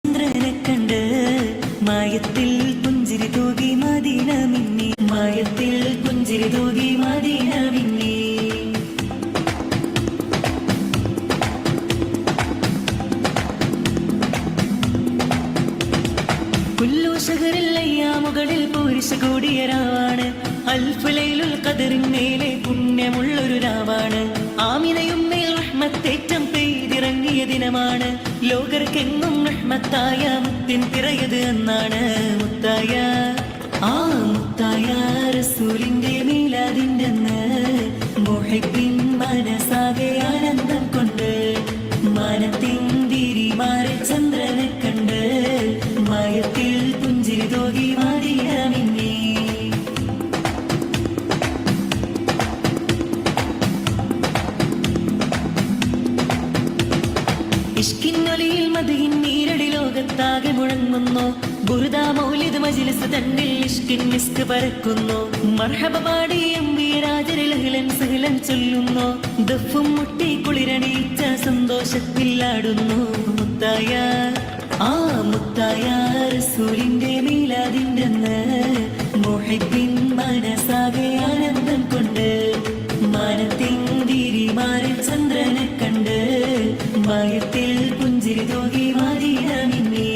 ചന്ദ്രനെ കണ്ട് മായത്തിൽ പുഞ്ചിരി തൂകി മദീന മിന്നി, മായത്തിൽ പുഞ്ചിരി തൂകി മദീന മിന്നി. കുല്ലു ശഹറിൽ അയ്യാമുകളിൽ പൂരിശ കൂടിയ രാവാണ്, അൽഫ് ലൈലുൽ ഖദറിൻ മേലെ പുണ്യമുള്ളൊരു രാവാണ്. ആമിനയും മേൽ റഹ്മത്തേറ്റം പെയ്തിറങ്ങിയ ദിനമാണ്, ലോകർക്കെങ്ങും റഹ്മത്തായ മുത്തിൻ പിറയത് എന്നാണ്. മുത്തായ മുത്തായ റസൂലിന്റെ മീലാദിന്റെ അന്ന് മുഹിബ്ബിൻ മനസാകെ ആനന്ദം കൊണ്ട് മാനത്തിൻ തിരിമാറി ചന്ദ്രനെ കണ്ട് മായത്തിൽ പുഞ്ചിരി തൂകി മദീന മിന്നി. ഇഷ്കിന്നൊലിയിൽ മദീൻ നീരടി ലോകത്താകെ മുഴങ്ങുന്നു, ബുർദ മൗലിദ് മജ്ലിസ് തന്നിൽ ഇഷ്കിൻ മിസ്ക് പരക്കുന്നു. മർഹബ പാടി എംബിരാജരിൽ അഹ്ലൻ സഹ്ലൻ ചൊല്ലുന്നു, ദഫും മുട്ടി കുളിരണീച്ച സന്തോഷത്തിൽ ആടുന്നു. മുത്തായ മുത്തായ റസൂലിന്റെ മീലാദിന്റെ അന്ന് മുഹിബ്ബിൻ മനസാകെ ആനന്ദം കൊണ്ട് മാനത്തിൻ തിരിമാറിൽ ചന്ദ്രനെ കണ്ട് മായത്തിൽ പുഞ്ചിരി തൂകി മദീന മിന്നി.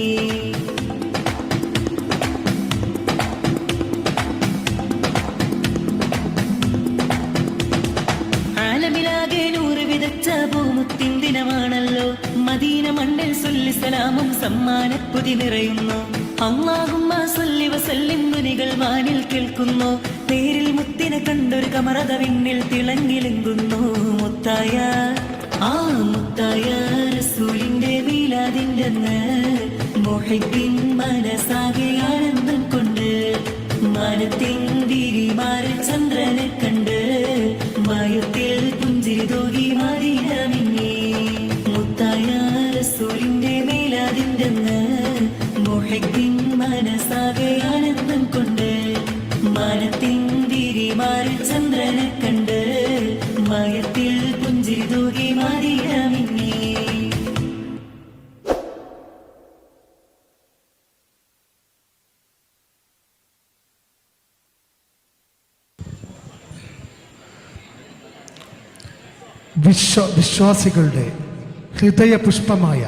ആലമിലാകെ നൂറ് വിതച്ച പൂമുത്തിൻ ദിനമാണല്ലോ, മദീന മണ്ണിൽ സൊല്ലി സലാമും സമ്മാനപ്പുതി നിറയുന്നു. അല്ലാഹുമ്മ സല്ലി വസല്ലിം ധ്വനികൾ വാനിൽ കേൾക്കുന്നു, നേരിൽ മുത്തിനെ കണ്ടൊരു കമറത വിണ്ണിൽ തിളങ്ങിലെങ്കുന്നു. മുത്തായ മുത്തായ റസൂലിന്റെ മീലാദിന്റെ അന്ന് മുഹിബ്ബിൻ മനസാകെ ആനന്ദം കൊണ്ട് മാനത്തിൻ തിരിമാറിൽ ചന്ദ്രനെ കണ്ട് മായത്തിൽ പുഞ്ചിരി തൂകി മദീന മിന്നി. മുത്തായ റസൂലിന്റെ മീലാദിന്റെ അന്ന് മുഹിബ്ബിൻ മനസാകെ ആനന്ദം കൊണ്ട് മാനത്തിൻ തിരിമാറിൽ ചന്ദ്രനെ കണ്ട് മായത്തിൽ പുഞ്ചിരി തൂകി മദീന മിന്നി. വിശ്വാസികളുടെ ഹൃദയ പുഷ്പമായ